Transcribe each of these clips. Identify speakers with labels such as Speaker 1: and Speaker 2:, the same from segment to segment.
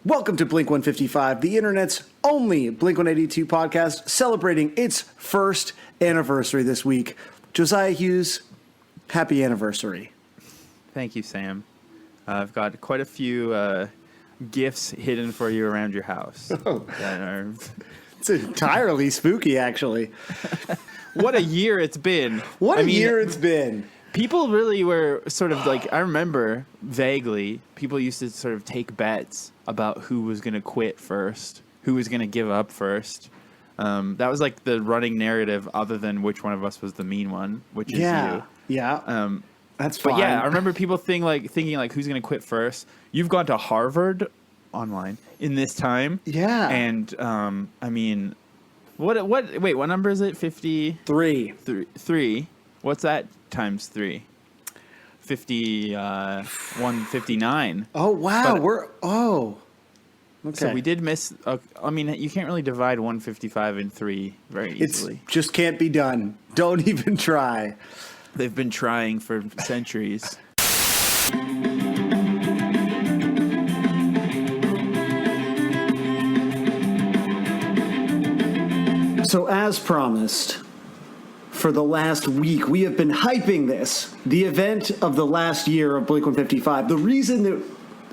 Speaker 1: Welcome to Blink-155, the internet's only Blink-182 podcast, celebrating its first anniversary this week. Josiah Hughes, happy anniversary.
Speaker 2: Thank you, Sam. I've got quite a few gifts hidden for you around your house.
Speaker 1: Oh. It's entirely spooky, actually.
Speaker 2: What a year it's been.
Speaker 1: What a year it's been.
Speaker 2: People really were sort of like, I remember vaguely, people used to sort of take bets about who was going to quit first, who was going to give up first. That was like the running narrative, other than which one of us was the mean one, which is you.
Speaker 1: Yeah. That's fine.
Speaker 2: But yeah, I remember people thinking like, who's going to quit first? You've gone to Harvard online in this time.
Speaker 1: Yeah.
Speaker 2: And I mean, wait, what number is it?
Speaker 1: 53.
Speaker 2: Three. What's that times 3? 159.
Speaker 1: Oh, wow. Okay.
Speaker 2: So we did miss. I mean, you can't really divide 155 in 3 very easily.
Speaker 1: It just can't be done. Don't even try.
Speaker 2: They've been trying for centuries.
Speaker 1: So as promised, for the last week, we have been hyping this, the event of the last year of Blink-155. The reason that,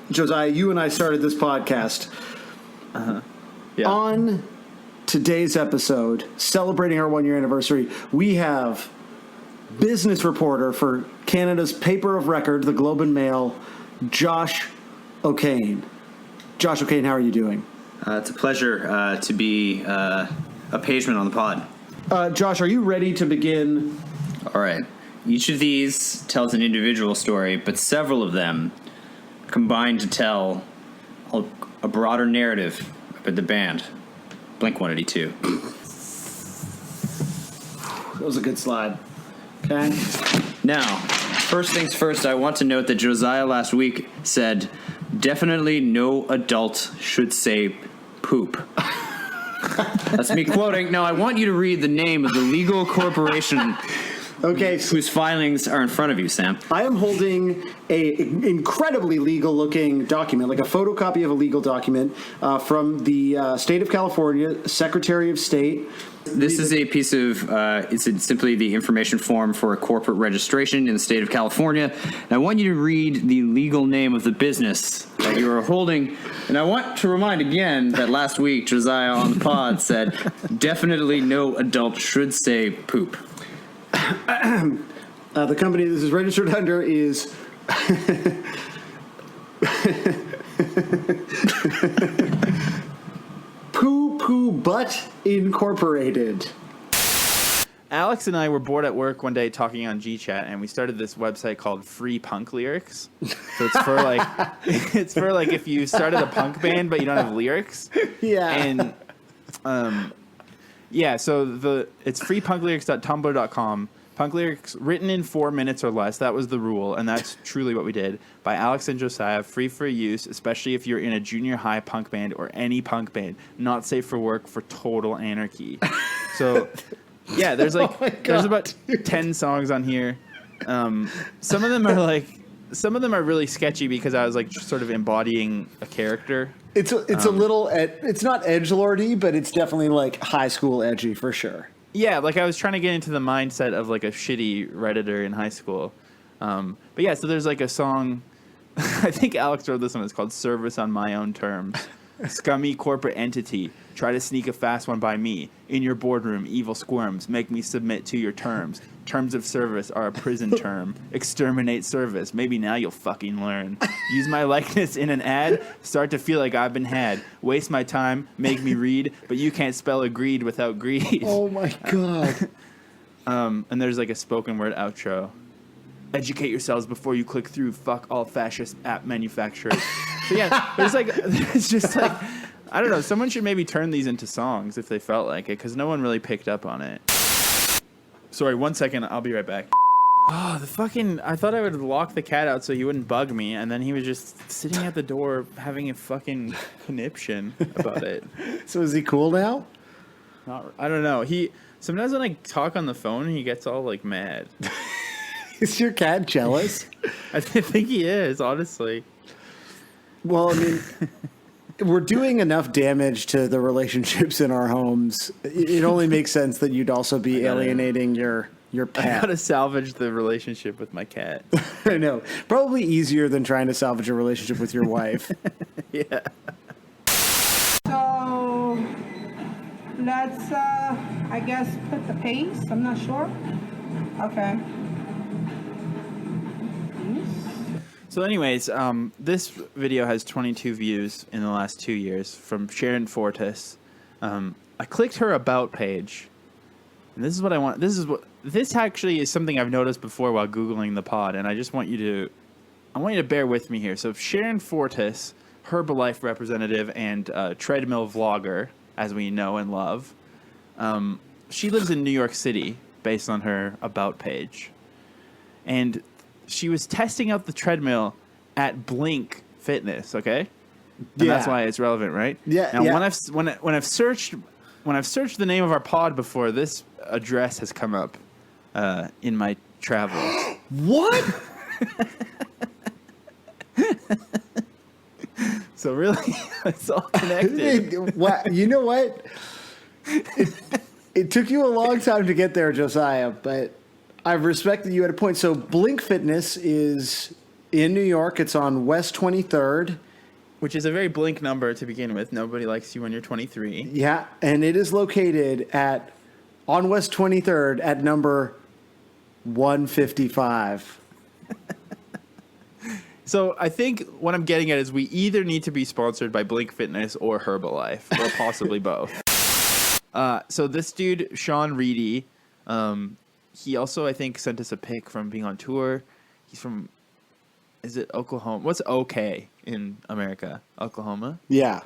Speaker 1: Josiah, you and I started this podcast, on today's episode, celebrating our 1-year anniversary, we have business reporter for Canada's paper of record, the Globe and Mail, Josh O'Kane. Josh O'Kane, how are you doing?
Speaker 3: It's a pleasure to be a pageman on the pod.
Speaker 1: Josh, are you ready to begin?
Speaker 3: All right. Each of these tells an individual story, but several of them combine to tell a broader narrative about the band, Blink-182.
Speaker 1: That was a good slide. Okay.
Speaker 3: Now, first things first, I want to note that Josiah last week said, definitely no adult should say poop. That's me quoting. Now, I want you to read the name of the legal corporation whose filings are in front of you, Sam.
Speaker 1: I am holding an incredibly legal-looking document, like a photocopy of a legal document from the state of California, Secretary of State.
Speaker 3: This is a piece of, it's simply the information form for a corporate registration in the state of California. And I want you to read the legal name of the business that you are holding. And I want to remind again that last week, Josiah on the pod said, definitely no adult should say poop.
Speaker 1: The company this is registered under is... Poo Poo Butt Incorporated.
Speaker 2: Alex and I were bored at work one day talking on GChat, and we started this website called Free Punk Lyrics. So it's for like, if you started a punk band but you don't have lyrics.
Speaker 1: Yeah.
Speaker 2: And so it's freepunklyrics.tumblr.com. Punk lyrics written in 4 minutes or less. That was the rule, and that's truly what we did. By Alex and Josiah, free for use, especially if you're in a junior high punk band or any punk band. Not safe for work for total anarchy. So, yeah, there's there's about 10 songs on here. Some of them are really sketchy because I was like sort of embodying a character.
Speaker 1: It's a little, it's not edgelordy, but it's definitely like high school edgy for sure.
Speaker 2: Yeah, like I was trying to get into the mindset of like a shitty Redditor in high school. But yeah, so there's like a song, I think Alex wrote this one, it's called Service on My Own Terms. Scummy corporate entity, try to sneak a fast one by me. In your boardroom, evil squirms, make me submit to your terms. Terms of service are a prison term. Exterminate service, maybe now you'll fucking learn. Use my likeness in an ad, start to feel like I've been had. Waste my time, make me read, but you can't spell agreed without greed.
Speaker 1: Oh my god.
Speaker 2: And there's like a spoken word outro. Educate yourselves before you click through. Fuck all fascist app manufacturers. So yeah, there's just like, I don't know. Someone should maybe turn these into songs if they felt like it, because no one really picked up on it. Sorry, 1 second. I'll be right back. Oh, I thought I would lock the cat out so he wouldn't bug me, and then he was just sitting at the door having a fucking conniption about it.
Speaker 1: So is he cool now?
Speaker 2: I don't know. Sometimes when I talk on the phone, he gets all like mad.
Speaker 1: Is your cat jealous?
Speaker 2: I think he is, honestly.
Speaker 1: Well, I mean, we're doing enough damage to the relationships in our homes. It only makes sense that you'd also be alienating your
Speaker 2: I
Speaker 1: pet.
Speaker 2: gotta salvage the relationship with my cat.
Speaker 1: I know. Probably easier than trying to salvage a relationship with your wife.
Speaker 2: Yeah.
Speaker 4: So let's, I guess, put the paste. I'm not sure. Okay.
Speaker 2: So anyways, this video has 22 views in the last 2 years from Sharon Fortis. I clicked her about page, and this is what I want. This actually is something I've noticed before while Googling the pod, and I just want you to, bear with me here. So Sharon Fortis, Herbalife representative and treadmill vlogger, as we know and love, she lives in New York City based on her about page, and she was testing out the treadmill at Blink Fitness, okay? And that's why it's relevant, right?
Speaker 1: Yeah.
Speaker 2: Now,
Speaker 1: yeah.
Speaker 2: when I've searched the name of our pod before, this address has come up in my travels.
Speaker 1: What?
Speaker 2: So really, it's all connected.
Speaker 1: Wow. You know what? It took you a long time to get there, Josiah, but I respect that you had a point. So Blink Fitness is in New York. It's on West 23rd.
Speaker 2: Which is a very Blink number to begin with. Nobody likes you when you're 23.
Speaker 1: Yeah, and it is located on West 23rd at number 155.
Speaker 2: So I think what I'm getting at is we either need to be sponsored by Blink Fitness or Herbalife, or possibly both. So this dude, Sean Reedy, he also, I think, sent us a pic from being on tour. He's from, is it Oklahoma? What's OK in America? Oklahoma?
Speaker 1: Yeah.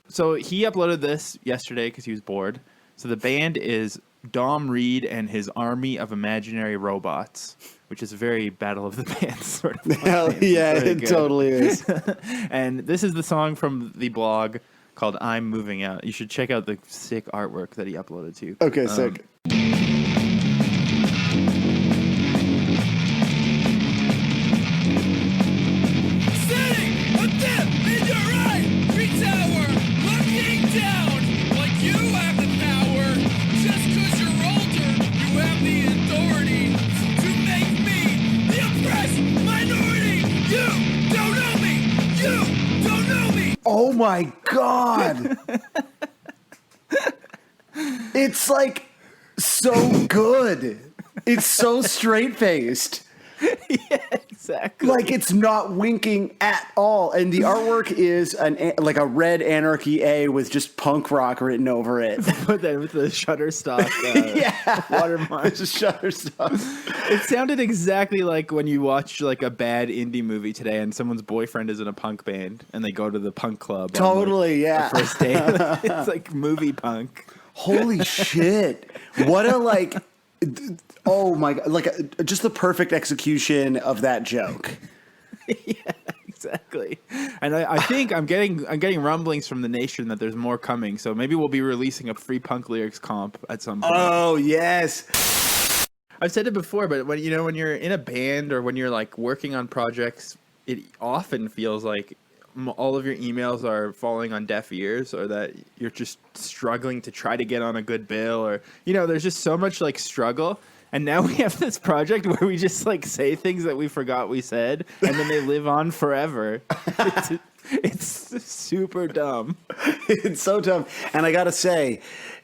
Speaker 2: So he uploaded this yesterday because he was bored. So the band is Dom Reed and his Army of Imaginary Robots, which is a very Battle of the Bands sort of
Speaker 1: Hell
Speaker 2: name.
Speaker 1: yeah,
Speaker 2: Very
Speaker 1: it
Speaker 2: good.
Speaker 1: totally is.
Speaker 2: And this is the song from the blog called I'm Moving Out. You should check out the sick artwork that he uploaded to.
Speaker 1: Okay, sick.
Speaker 5: Sitting a dip in your ivory tower, looking down like you have the power. Just 'cause you're older, you have the authority to make me the oppressed minority. You don't know me. You don't know me.
Speaker 1: Oh my God. It's like so good. It's so straight-faced.
Speaker 2: Yeah, exactly.
Speaker 1: Like it's not winking at all. And the artwork is like a red Anarchy A with just punk rock written over it.
Speaker 2: But then with the Shutterstock watermark.
Speaker 1: It's just Shutterstock.
Speaker 2: It sounded exactly like when you watch like a bad indie movie today and someone's boyfriend is in a punk band and they go to the punk club.
Speaker 1: Totally, yeah.
Speaker 2: First day. It's like movie punk.
Speaker 1: Holy shit. What a like oh my God, like just the perfect execution of that joke.
Speaker 2: Yeah, exactly. And I think I'm getting rumblings from the nation that there's more coming. So maybe we'll be releasing a free punk lyrics comp at some point.
Speaker 1: Oh, yes.
Speaker 2: I've said it before, but when you're in a band or when you're like working on projects, it often feels like all of your emails are falling on deaf ears, or that you're just struggling to try to get on a good bill, or there's just so much like struggle. And now we have this project where we just like say things that we forgot we said, and then they live on forever. It's super dumb.
Speaker 1: It's so dumb. And I gotta say,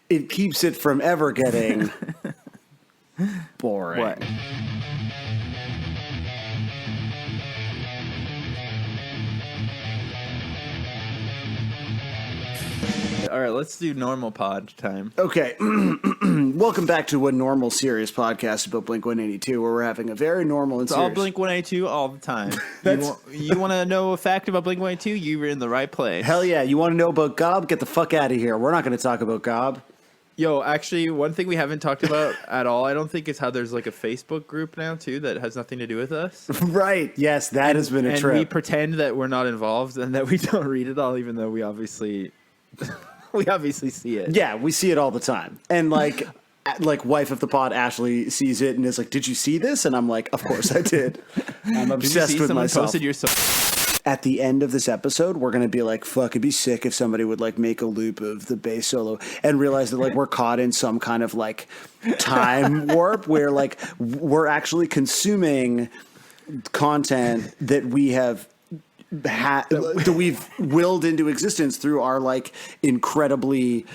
Speaker 1: it keeps it from ever getting boring.
Speaker 2: What? All right, let's do normal pod time.
Speaker 1: Okay. Welcome back to a normal, serious podcast about Blink-182, where we're having a very normal and
Speaker 2: It's all
Speaker 1: serious...
Speaker 2: Blink-182 all the time. You want to know a fact about Blink-182? You were in the right place.
Speaker 1: Hell yeah. You want to know about Gob? Get the fuck out of here. We're not going to talk about Gob.
Speaker 2: Yo, actually, one thing we haven't talked about at all, I don't think, is how there's like a Facebook group now, too, that has nothing to do with us.
Speaker 1: Right. Yes, that has been a
Speaker 2: And
Speaker 1: trip.
Speaker 2: we pretend that we're not involved and that we don't read it all, even though we obviously... we obviously see it.
Speaker 1: Yeah, we see it all the time. And like wife of the pod, Ashley, sees it and is like, "Did you see this?" And I'm like, "Of course I did." I'm
Speaker 2: Did you
Speaker 1: obsessed
Speaker 2: see
Speaker 1: with
Speaker 2: someone
Speaker 1: myself.
Speaker 2: posted your
Speaker 1: at the end of this episode, we're going to be like, fuck, it'd be sick if somebody would like make a loop of the bass solo and realize that like we're caught in some kind of like time warp where like we're actually consuming content that we've willed into existence through our like incredibly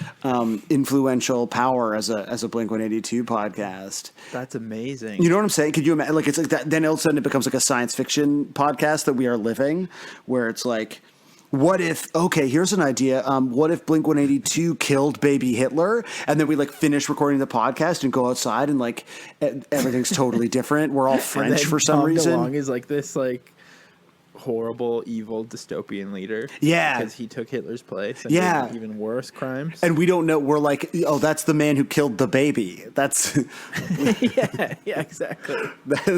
Speaker 1: influential power as a Blink-182 podcast.
Speaker 2: That's amazing.
Speaker 1: You know what I'm saying? Could you imagine? Like it's like that. Then all of a sudden it becomes like a science fiction podcast that we are living, where it's like, what if? Okay, here's an idea. What if Blink-182 killed baby Hitler, and then we like finish recording the podcast and go outside and like everything's totally different. We're all French for some reason.
Speaker 2: Tom DeLonge is like this like horrible, evil, dystopian leader.
Speaker 1: Yeah.
Speaker 2: Because he took Hitler's place and
Speaker 1: Yeah.
Speaker 2: did even worse crimes.
Speaker 1: And we don't know. We're like, oh, that's the man who killed the baby. That's
Speaker 2: yeah, exactly.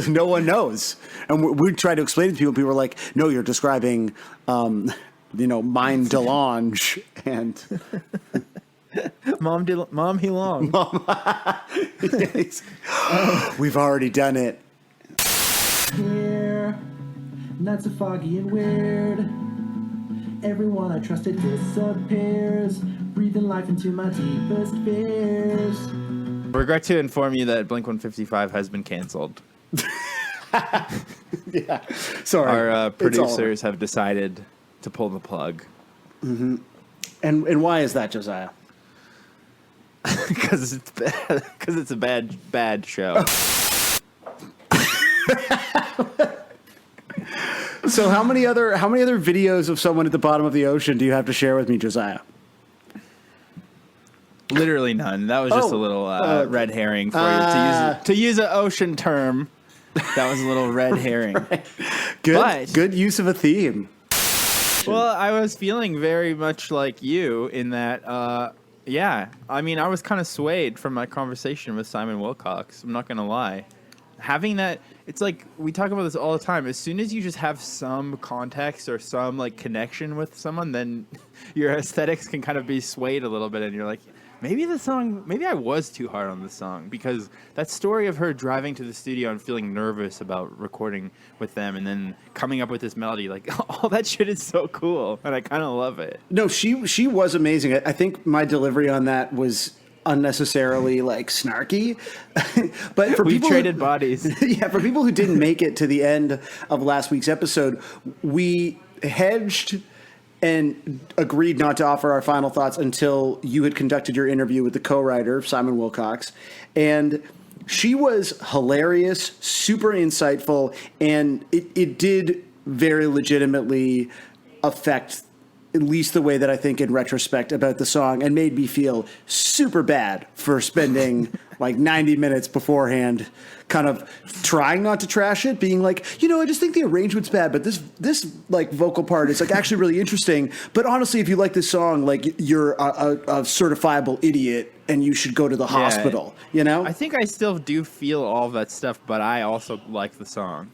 Speaker 1: no one knows. And we try to explain it to people. People are like, no, you're describing, mind Delange and
Speaker 2: Mom he long.
Speaker 1: We've already done it.
Speaker 6: Here, not so foggy and weird. Everyone I trusted disappears, breathing life into my deepest fears.
Speaker 2: Regret to inform you that Blink-155 has been canceled.
Speaker 1: Yeah, sorry.
Speaker 2: Our
Speaker 1: It's all over.
Speaker 2: producers have decided to pull the plug.
Speaker 1: And why is that, Josiah?
Speaker 2: Because it's bad. Because it's a bad show.
Speaker 1: So how many other videos of someone at the bottom of the ocean do you have to share with me, Josiah?
Speaker 2: Literally none. That was just a little red herring for you to use an ocean term. That was a little red herring.
Speaker 1: Good use of a theme.
Speaker 2: Well, I was feeling very much like you in that. I mean, I was kind of swayed from my conversation with Simon Wilcox. I'm not gonna lie. Having that, it's like we talk about this all the time. As soon as you just have some context or some like connection with someone, then your aesthetics can kind of be swayed a little bit, and you're like, maybe I was too hard on the song, because that story of her driving to the studio and feeling nervous about recording with them and then coming up with this melody, like all that shit is so cool, and I kind of love it.
Speaker 1: No, she was amazing. I think my delivery on that was unnecessarily like snarky, but for
Speaker 2: We
Speaker 1: people
Speaker 2: traded bodies.
Speaker 1: Yeah, for people who didn't make it to the end of last week's episode, we hedged and agreed not to offer our final thoughts until you had conducted your interview with the co-writer, Simon Wilcox. And she was hilarious, super insightful, and it did very legitimately affect at least the way that I think in retrospect about the song, and made me feel super bad for spending like 90 minutes beforehand kind of trying not to trash it, being like, I just think the arrangement's bad, but this like vocal part is like actually really interesting. But honestly, if you like this song, like you're a certifiable idiot and you should go to the hospital,
Speaker 2: I think I still do feel all of that stuff, but I also like the song.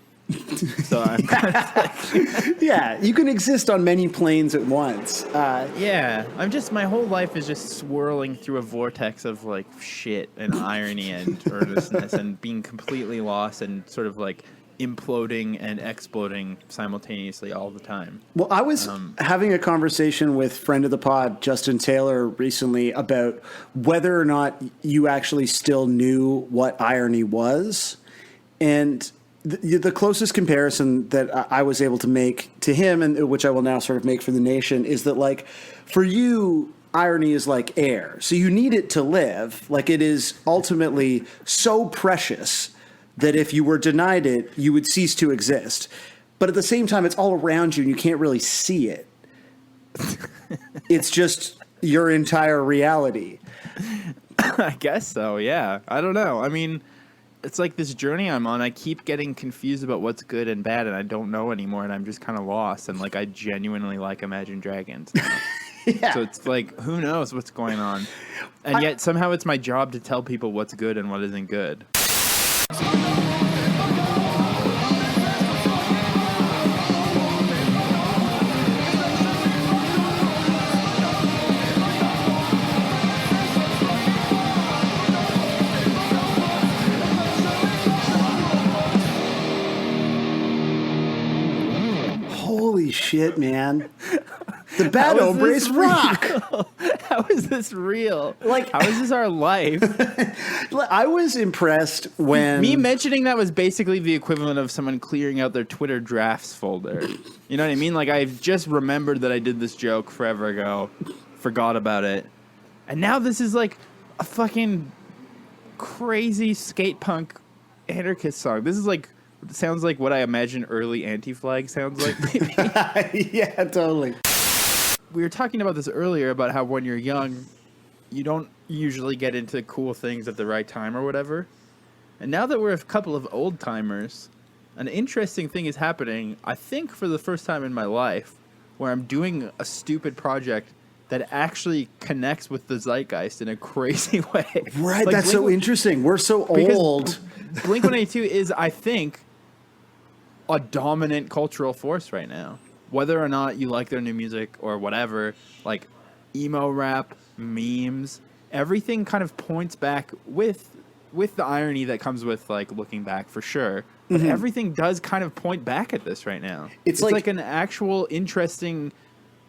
Speaker 2: So I'm kind of like,
Speaker 1: yeah, you can exist on many planes at once.
Speaker 2: I'm just, my whole life is just swirling through a vortex of like shit and irony and earnestness and being completely lost and sort of like imploding and exploding simultaneously all the time.
Speaker 1: Well, I was having a conversation with friend of the pod, Justin Taylor, recently about whether or not you actually still knew what irony was. And the closest comparison that I was able to make to him, and which I will now sort of make for the nation, is that like for you, irony is like air. So you need it to live. Like it is ultimately so precious that if you were denied it, you would cease to exist. But at the same time, it's all around you and you can't really see it. It's just your entire reality.
Speaker 2: I guess so, yeah. I don't know. I mean, it's like this journey I'm on. I keep getting confused about what's good and bad, and I don't know anymore, and I'm just kind of lost. And like, I genuinely like Imagine Dragons now.
Speaker 1: Yeah.
Speaker 2: So it's like, who knows what's going on? And yet somehow it's my job to tell people what's good and what isn't good.
Speaker 1: shit, man. The bad hombres rock.
Speaker 2: How is this real?
Speaker 1: Like-
Speaker 2: how is this our life?
Speaker 1: I was impressed when
Speaker 2: Me mentioning that was basically the equivalent of someone clearing out their Twitter drafts folder. You know what I mean? Like, I've just remembered that I did this joke forever ago, forgot about it, and now this is like a fucking crazy skate punk anarchist song. This is like, sounds like what I imagine early Anti-Flag sounds like. Maybe.
Speaker 1: yeah, totally.
Speaker 2: We were talking about this earlier about how when you're young, you don't usually get into cool things at the right time or whatever. And now that we're a couple of old timers, an interesting thing is happening, I think for the first time in my life, where I'm doing a stupid project that actually connects with the zeitgeist in a crazy way.
Speaker 1: Right,
Speaker 2: Like
Speaker 1: that's so interesting. We're so
Speaker 2: because
Speaker 1: old.
Speaker 2: Blink-182 is, I think, a dominant cultural force right now. Whether or not you like their new music or whatever, like emo rap, memes, everything kind of points back with the irony that comes with like looking back for sure. But everything does kind of point back at this right now.
Speaker 1: It's
Speaker 2: like,
Speaker 1: like
Speaker 2: an actual interesting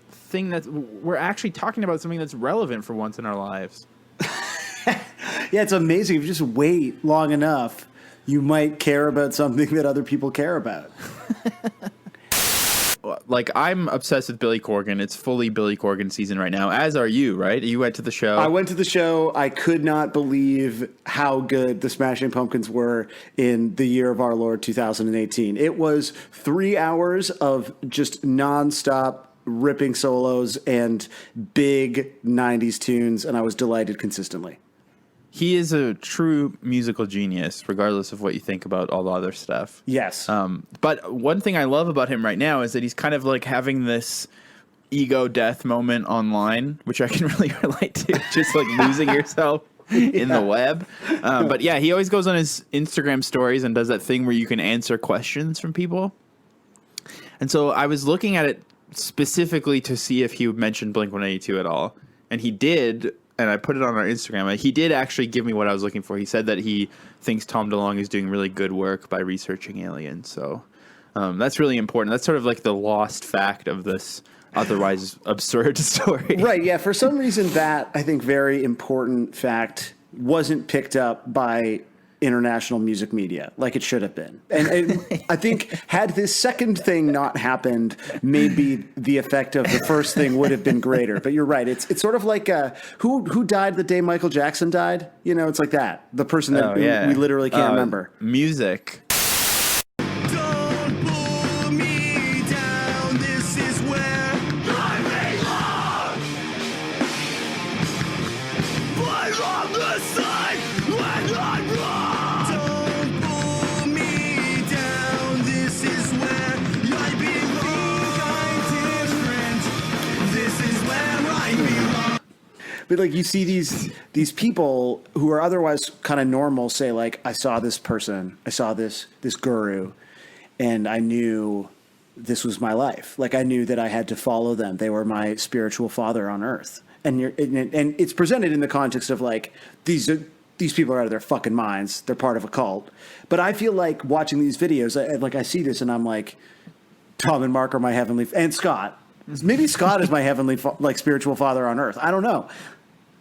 Speaker 2: thing that we're actually talking about something that's relevant for once in our lives.
Speaker 1: Yeah, it's amazing. If you just wait long enough, you might care about something that other people care about.
Speaker 2: Like, I'm obsessed with Billy Corgan. It's fully Billy Corgan season right now, as are you, right? You went to the show.
Speaker 1: I went to the show. I could not believe how good the Smashing Pumpkins were in the year of our Lord 2018. It was 3 hours of just nonstop ripping solos and big 90s tunes, and I was delighted consistently.
Speaker 2: He is a true musical genius, regardless of what you think about all the other stuff.
Speaker 1: Yes.
Speaker 2: But one thing I love about him right now is that he's kind of like having this ego death moment online, which I can really relate to, just like losing yourself in the web. But yeah, he always goes on his Instagram stories and does that thing where you can answer questions from people. And so I was looking at it specifically to see if he would mention Blink-182 at all. And he did. And I put it on our Instagram. He did actually give me what I was looking for. He said that he thinks Tom DeLonge is doing really good work by researching aliens. So that's really important. That's sort of like the lost fact of this otherwise absurd story.
Speaker 1: Right, yeah. For some reason, that, I think, very important fact wasn't picked up by international music media like it should have been. And I think had this second thing not happened, maybe the effect of the first thing would have been greater. But you're right. It's sort of like who died the day Michael Jackson died? You know, it's like that. The person that we literally can't remember.
Speaker 2: Music.
Speaker 5: Don't pull me down, this is where I belong. But on the side when I'm wrong. Don't pull me down, this is where I belong. I'm different, this is where I belong.
Speaker 1: But like you see these people who are otherwise kind of normal say like, I saw this person, I saw this guru, and I knew this was my life. Like I knew that I had to follow them. They were my spiritual father on earth. And it's presented in the context of like these people are out of their fucking minds. They're part of a cult. But I feel like watching these videos, I see this and I'm like, Tom and Mark are my heavenly and Scott. Maybe Scott is my heavenly like spiritual father on earth. I don't know.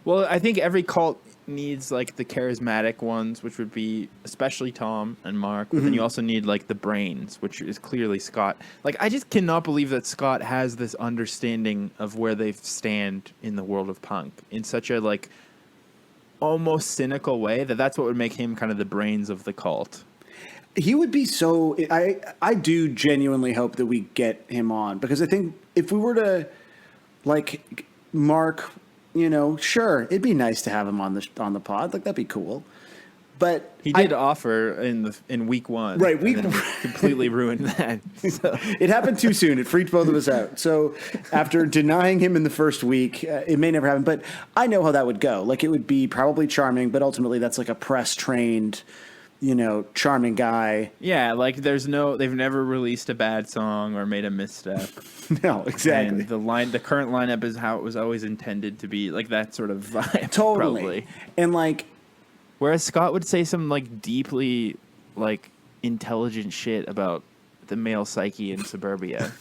Speaker 2: Well, I think every cult needs like the charismatic ones, which would be especially Tom and Mark. But then you also need like the brains, which is clearly Scott. Like I just cannot believe that Scott has this understanding of where they stand in the world of punk in such a like almost cynical way that's what would make him kind of the brains of the cult.
Speaker 1: He would be so. I do genuinely hope that we get him on because I think if we were to like Mark, you know, sure, it'd be nice to have him on the pod. Like that'd be cool. But
Speaker 2: he did offer in week one,
Speaker 1: right? We
Speaker 2: completely ruined that. So.
Speaker 1: It happened too soon. It freaked both of us out. So after denying him in the first week, it may never happen. But I know how that would go. Like it would be probably charming, but ultimately that's like a press trained, you know, charming guy.
Speaker 2: Yeah, like they've never released a bad song or made a misstep.
Speaker 1: No, exactly.
Speaker 2: And the current lineup is how it was always intended to be, like that sort of vibe.
Speaker 1: Totally.
Speaker 2: Probably.
Speaker 1: And like,
Speaker 2: whereas Scott would say some like deeply like intelligent shit about the male psyche in suburbia.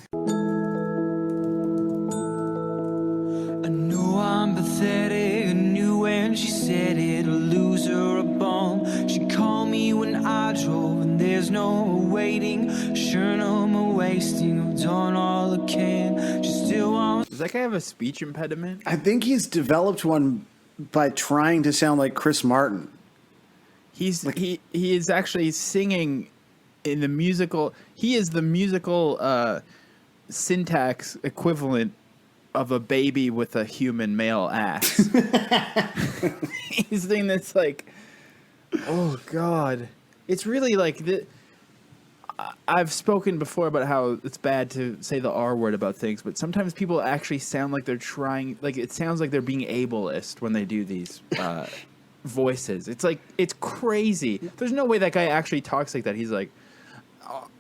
Speaker 5: pathetic. I knew when she said it, a loser, a bum. She called me when I drove, and there's no waiting. Sure, no more wasting. I've done all I can. She still wants.
Speaker 2: Does that guy have a speech impediment?
Speaker 1: I think he's developed one by trying to sound like Chris Martin.
Speaker 2: He is actually singing in the musical. He is the musical syntax equivalent of a baby with a human male ass. He's doing this like, oh God, it's really like I've spoken before about how it's bad to say the R word about things, but sometimes people actually sound like they're trying. Like it sounds like they're being ableist when they do these voices. It's like it's crazy. There's no way that guy actually talks like that. He's like,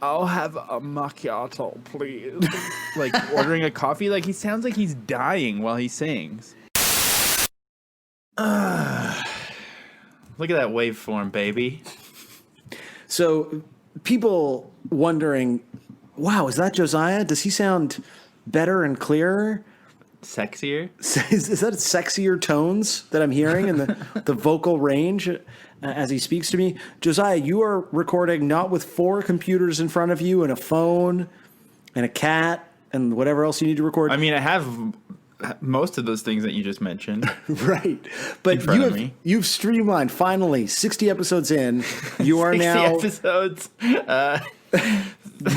Speaker 2: I'll have a macchiato, please. Like ordering a coffee. Like he sounds like he's dying while he sings. Look at that waveform, baby.
Speaker 1: So people wondering, wow, is that Josiah? Does he sound better and clearer?
Speaker 2: Sexier?
Speaker 1: Is that sexier tones that I'm hearing in the vocal range as he speaks to me? Josiah, you are recording not with 4 computers in front of you and a phone and a cat and whatever else you need to record.
Speaker 2: I mean, I have most of those things that you just mentioned.
Speaker 1: Right. But you've streamlined finally 60 episodes in. You are
Speaker 2: 60
Speaker 1: now
Speaker 2: episodes.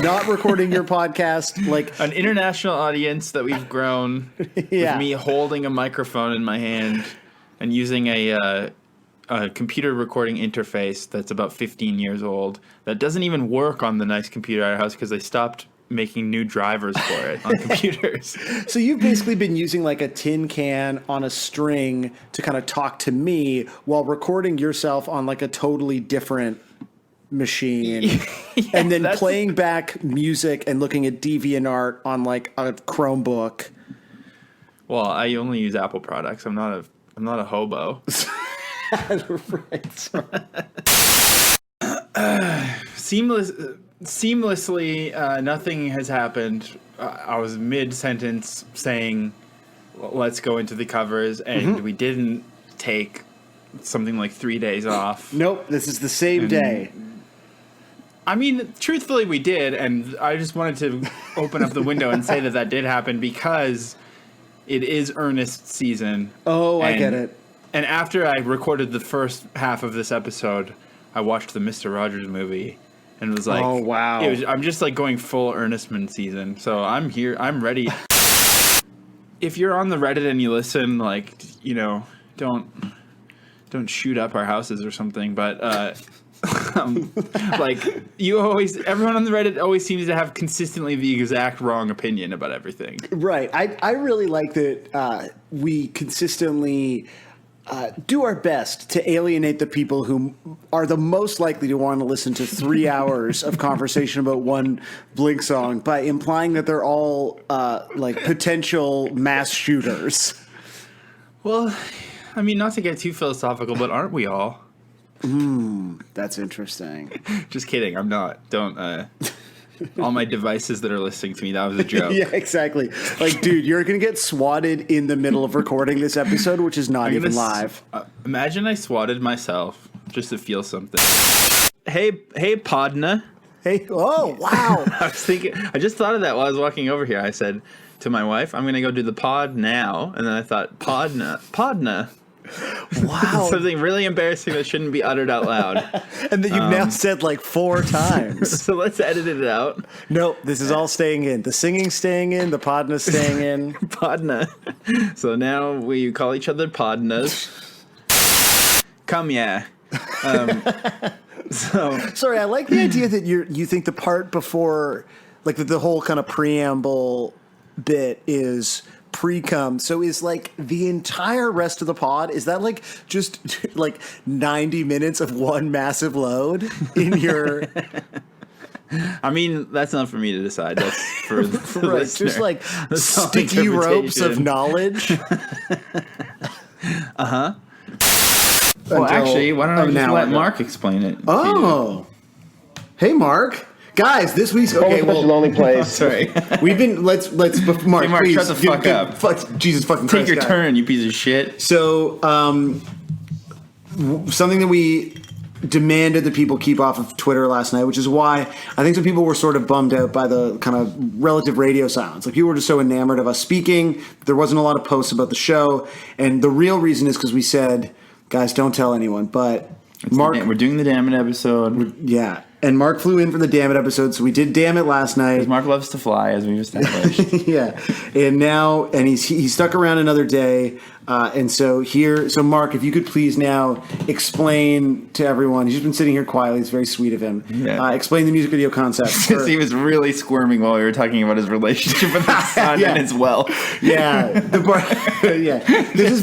Speaker 1: not recording your podcast like
Speaker 2: An international audience that we've grown with me holding a microphone in my hand and using a computer recording interface that's about 15 years old that doesn't even work on the nice computer at our house because they stopped making new drivers for it on computers.
Speaker 1: So you've basically been using like a tin can on a string to kind of talk to me while recording yourself on like a totally different machine and then playing back music and looking at DeviantArt on like a Chromebook.
Speaker 2: Well, I only use Apple products. I'm not a hobo.
Speaker 1: Right.
Speaker 2: Seamlessly, nothing has happened. I was mid-sentence saying, let's go into the covers, and we didn't take something like 3 days off.
Speaker 1: Nope, this is the same day.
Speaker 2: I mean, truthfully, we did, and I just wanted to open up the window and say that did happen because it is earnest season.
Speaker 1: Oh, I get it.
Speaker 2: And after I recorded the first half of this episode, I watched the Mr. Rogers movie. And was like,
Speaker 1: oh, wow.
Speaker 2: I'm just like going full Earnestman season. So I'm here. I'm ready. If you're on the Reddit and you listen, like, you know, don't shoot up our houses or something. But like everyone on the Reddit always seems to have consistently the exact wrong opinion about everything.
Speaker 1: Right. I really like that we consistently do our best to alienate the people who are the most likely to want to listen to 3 hours of conversation about one Blink song by implying that they're all like potential mass shooters.
Speaker 2: Well, I mean, not to get too philosophical, but aren't we all?
Speaker 1: That's interesting.
Speaker 2: Just kidding. I'm not. Don't. All my devices that are listening to me, that was a joke.
Speaker 1: Yeah, exactly. Like, dude, you're going to get swatted in the middle of recording this episode, which is not even live.
Speaker 2: Imagine I swatted myself just to feel something. Hey, Podna.
Speaker 1: Hey, oh, wow.
Speaker 2: I just thought of that while I was walking over here. I said to my wife, I'm going to go do the pod now. And then I thought, Podna.
Speaker 1: Wow.
Speaker 2: Something really embarrassing that shouldn't be uttered out loud.
Speaker 1: And that you've now said like 4 times.
Speaker 2: So let's edit it out.
Speaker 1: Nope, this is all staying in. The singing's staying in, the podna's staying in.
Speaker 2: Podna. So now we call each other Podnas. Come yeah.
Speaker 1: Sorry, I like the idea that you think the part before, like the whole kind of preamble bit is pre-cum. So is like the entire rest of the pod, is that like just like 90 minutes of one massive load in your...
Speaker 2: I mean, that's not for me to decide. That's for the
Speaker 1: right,
Speaker 2: listener.
Speaker 1: just like
Speaker 2: That's
Speaker 1: sticky ropes of knowledge.
Speaker 2: Uh-huh. Well, actually, why don't I just let Mark explain it?
Speaker 1: Oh. Hey, Mark. Guys, this week's okay.
Speaker 7: Well,
Speaker 1: Well,
Speaker 7: lonely place.
Speaker 2: Sorry.
Speaker 1: we've been let's Mark,
Speaker 2: Hey, Mark,
Speaker 1: please
Speaker 2: shut the fuck up.
Speaker 1: Jesus fucking
Speaker 2: Take
Speaker 1: Christ,
Speaker 2: your
Speaker 1: guy.
Speaker 2: turn, you piece of shit.
Speaker 1: So, something that we demanded that people keep off of Twitter last night, which is why I think some people were sort of bummed out by the kind of relative radio silence. Like, people were just so enamored of us speaking. There wasn't a lot of posts about the show. And the real reason is because we said, guys, don't tell anyone. But Mark,
Speaker 2: We're doing the Damn It episode.
Speaker 1: yeah. And Mark flew in for the Damn It episode, so we did Damn It last night.
Speaker 2: Mark loves to fly, as we've established.
Speaker 1: Yeah, and he stuck around another day, and so Mark, if you could please now explain to everyone. He's just been sitting here quietly. It's very sweet of him.
Speaker 2: Yeah.
Speaker 1: Explain the music video concept.
Speaker 2: He was really squirming while we were talking about his relationship with his son
Speaker 1: Yeah.
Speaker 2: and his wealth.
Speaker 1: Yeah, yeah.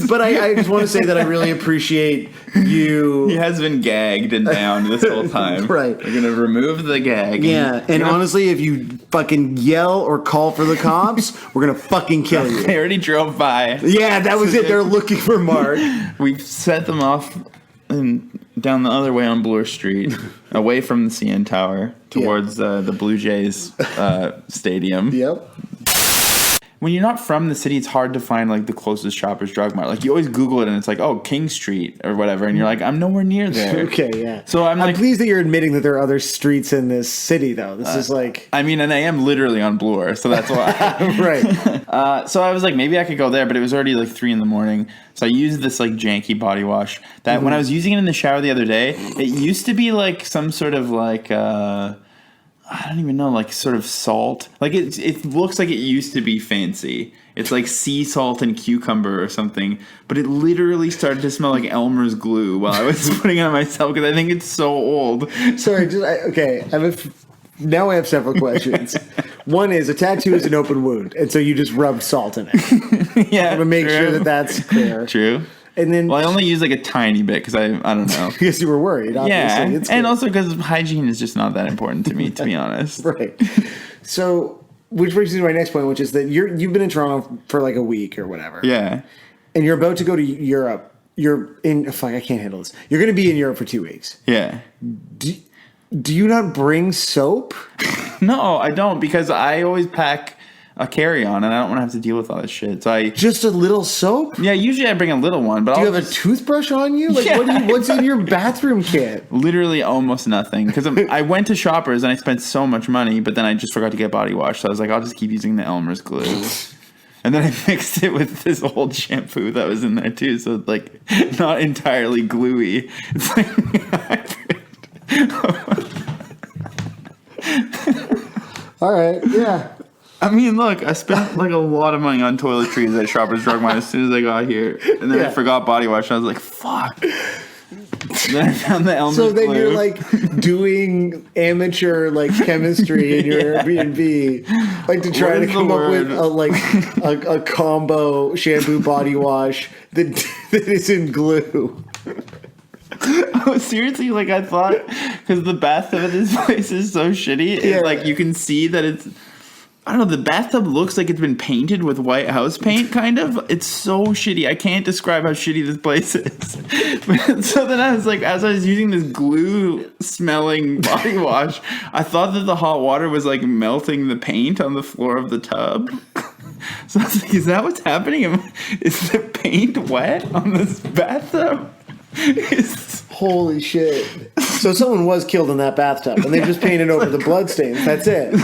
Speaker 1: But I just want to say that I really appreciate you.
Speaker 2: He has been gagged and bound this whole time.
Speaker 1: Right.
Speaker 2: We're gonna remove the gag.
Speaker 1: Yeah, and honestly, if you fucking yell or call for the cops, we're gonna fucking kill you.
Speaker 2: They already drove by.
Speaker 1: Yeah, that was it. They're looking for Mark.
Speaker 2: We've set them off down the other way on Bloor Street, away from the CN Tower, towards the Blue Jays stadium.
Speaker 1: Yep.
Speaker 2: When you're not from the city, it's hard to find like the closest Shoppers Drug Mart. Like, you always Google it and it's like, oh, King Street or whatever, and you're like, I'm nowhere near there.
Speaker 1: Okay, yeah.
Speaker 2: So I'm like,
Speaker 1: pleased that you're admitting that there are other streets in this city, though. This is like
Speaker 2: I mean, and I am literally on Bloor, so that's why.
Speaker 1: right.
Speaker 2: So I was like, maybe I could go there, but it was already like 3 a.m. So I used this like janky body wash that when I was using it in the shower the other day, it used to be like some sort of like I don't even know, like sort of salt. Like it looks like it used to be fancy. It's like sea salt and cucumber or something, but it literally started to smell like Elmer's glue while I was putting it on myself because I think it's so old.
Speaker 1: Sorry, now I have several questions. One is, a tattoo is an open wound, and so you just rubbed salt in it.
Speaker 2: Yeah,
Speaker 1: To make
Speaker 2: true.
Speaker 1: sure that that's clear.
Speaker 2: True.
Speaker 1: And then,
Speaker 2: Well, I only use like a tiny bit because I don't know.
Speaker 1: because you were worried, obviously.
Speaker 2: Yeah,
Speaker 1: It's
Speaker 2: and
Speaker 1: good.
Speaker 2: also because hygiene is just not that important to me, to be honest.
Speaker 1: Right. So, which brings me to my next point, which is that you've been in Toronto for like a week or whatever.
Speaker 2: Yeah.
Speaker 1: And you're about to go to Europe. You're in, I can't handle this. You're going to be in Europe for 2 weeks.
Speaker 2: Yeah.
Speaker 1: Do you not bring soap?
Speaker 2: No, I don't, because I always pack a carry-on and I don't want to have to deal with all this shit. So
Speaker 1: Just a little soap?
Speaker 2: yeah, usually I bring a little one, but
Speaker 1: Do you
Speaker 2: I'll
Speaker 1: have a toothbrush on you? Like,
Speaker 2: Yeah.
Speaker 1: what's in your bathroom kit?
Speaker 2: literally almost nothing, because I went to Shoppers and I spent so much money, but then I just forgot to get body wash. So I was like, I'll just keep using the Elmer's glue. And then I mixed it with this old shampoo that was in there too, so it's like not entirely gluey. It's like
Speaker 1: All right, yeah.
Speaker 2: I mean, look, I spent like a lot of money on toiletries at Shoppers Drug Mart as soon as I got here, and then
Speaker 1: Yeah.
Speaker 2: I forgot body wash. And I was like, "Fuck!" Then I found the Elmer's
Speaker 1: So then
Speaker 2: glue.
Speaker 1: you're like doing amateur like chemistry in your Airbnb, like to try
Speaker 2: What
Speaker 1: to
Speaker 2: is the
Speaker 1: come up with
Speaker 2: word?
Speaker 1: a combo shampoo body wash that isn't glue.
Speaker 2: Oh, seriously, like I thought, because the bathtub at this place is so shitty.
Speaker 1: Yeah.
Speaker 2: Like you can see that it's. I don't know, the bathtub looks like it's been painted with white house paint, kind of. It's so shitty. I can't describe how shitty this place is. But, so then I was like, as I was using this glue-smelling body wash, I thought that the hot water was like melting the paint on the floor of the tub. So I was like, is that what's happening? Is the paint wet on this bathtub?
Speaker 1: Holy shit! So someone was killed in that bathtub, and they just painted over the bloodstains. That's it.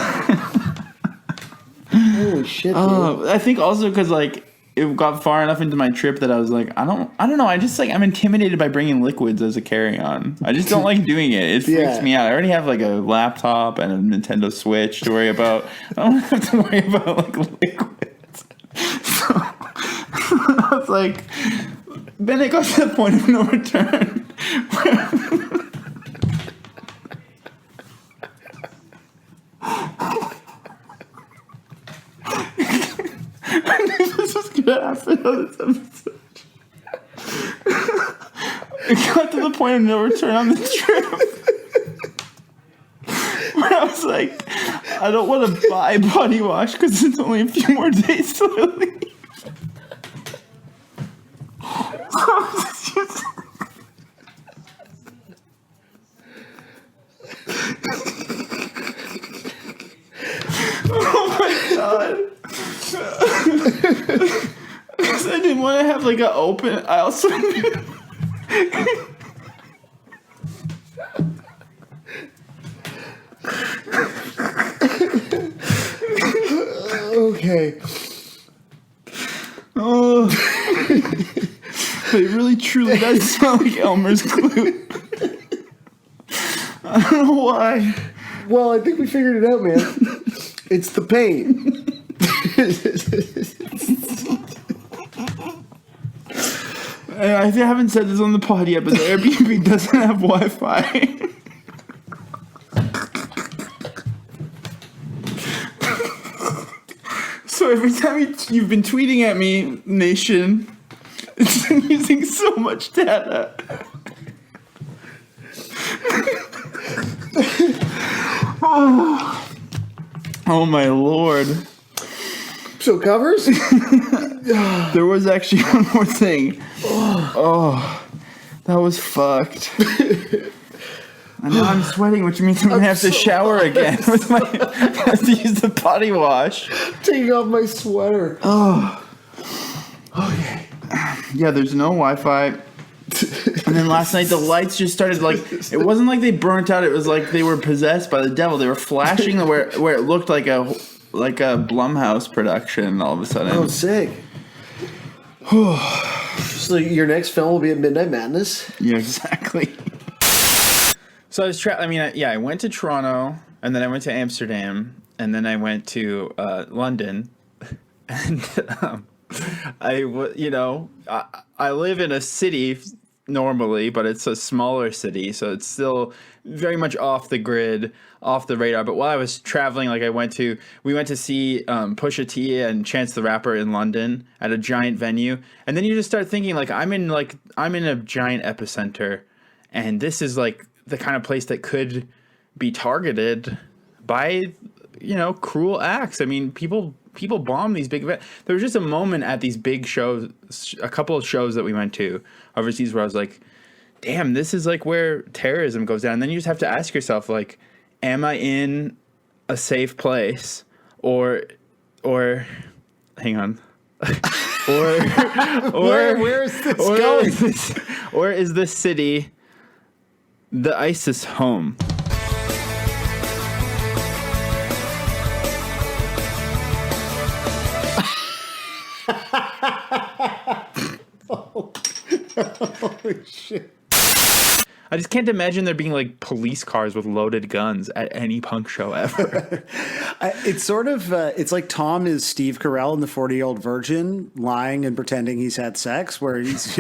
Speaker 1: Holy shit! Dude.
Speaker 2: I think also because like it got far enough into my trip that I was like, I don't know. I just like I'm intimidated by bringing liquids as a carry-on. I just don't like doing it. It freaks
Speaker 1: Yeah.
Speaker 2: me out. I already have like a laptop and a Nintendo Switch to worry about. I don't have to worry about like liquids. So I was like, then it got to the point of no return. I knew this was gonna happen on this episode. It got to the point of no return on the trip. Where I was like, I don't want to buy body wash because it's only a few more days till I leave. So I was just using have like a open. I also.
Speaker 1: Okay.
Speaker 2: Oh. It really truly does sound like Elmer's glue. I don't know why.
Speaker 1: Well, I think we figured it out, man. It's the paint.
Speaker 2: I haven't said this on the pod yet, but the Airbnb doesn't have Wi-Fi. So every time you've been tweeting at me, Nation, it's been using so much data. Oh my lord.
Speaker 1: So covers?
Speaker 2: There was actually one more thing. Oh, that was fucked. And now I'm sweating, which means I'm gonna have to shower again. I have to use the body wash.
Speaker 1: Taking off my sweater.
Speaker 2: Oh. Okay. Yeah, there's no Wi-Fi. And then last night the lights just started it wasn't like they burnt out. It was like they were possessed by the devil. They were flashing where it looked like a Blumhouse production all of a sudden.
Speaker 1: Oh, sick. So your next film will be at Midnight Madness?
Speaker 2: Yeah, exactly. So I was I went to Toronto, and then I went to Amsterdam, and then I went to London, and I live in a city normally, but it's a smaller city, so it's still very much off the grid, off the radar. But while I was traveling, we went to see Pusha T and Chance the Rapper in London at a giant venue, and then you just start thinking I'm in a giant epicenter, and this is the kind of place that could be targeted by cruel acts. I mean, people bomb these big events. There was just a moment at these big shows, a couple of shows that we went to overseas, where I was like, damn, this is where terrorism goes down. And then you just have to ask yourself, am I in a safe place, or hang on, or
Speaker 1: where is this going?
Speaker 2: Or is this city the ISIS home?
Speaker 1: Holy shit.
Speaker 2: I just can't imagine there being police cars with loaded guns at any punk show ever.
Speaker 1: It's sort of, it's like Tom is Steve Carell in The 40-Year-Old Virgin, lying and pretending he's had sex, where he's,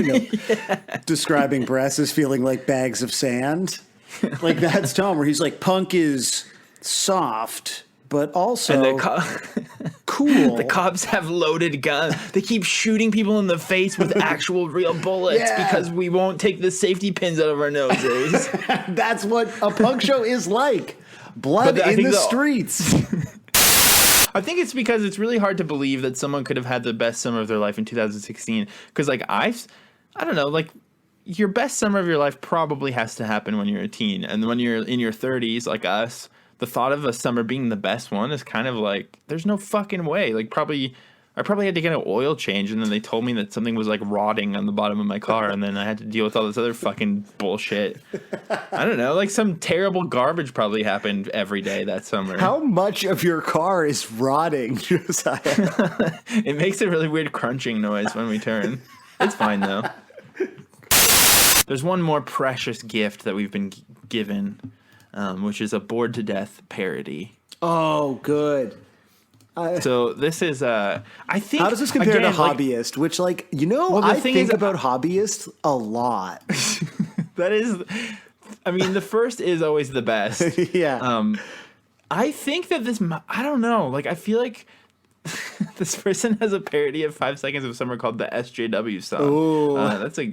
Speaker 1: describing breasts as feeling like bags of sand. That's Tom, where he's punk is soft, but also cool.
Speaker 2: The cops have loaded guns. They keep shooting people in the face with actual real bullets because we won't take the safety pins out of our noses.
Speaker 1: That's what a punk show is like. Blood in the streets.
Speaker 2: I think it's because it's really hard to believe that someone could have had the best summer of their life in 2016. Because I don't know, your best summer of your life probably has to happen when you're a teen. And when you're in your 30s, like us, the thought of a summer being the best one is kind of there's no fucking way. I probably had to get an oil change, and then they told me that something was rotting on the bottom of my car, and then I had to deal with all this other fucking bullshit. I don't know, some terrible garbage probably happened every day that summer.
Speaker 1: How much of your car is rotting, Josiah?
Speaker 2: It makes a really weird crunching noise when we turn. It's fine though. There's one more precious gift that we've been given, which is a Bored to Death parody.
Speaker 1: Oh, good.
Speaker 2: So this is, I think...
Speaker 1: How does this compare to Hobbyist? Which, I think about Hobbyist a lot.
Speaker 2: That is... the first is always the best.
Speaker 1: Yeah.
Speaker 2: I think that this... I don't know. I feel like this person has a parody of 5 Seconds of Summer called the SJW song.
Speaker 1: Ooh.
Speaker 2: That's a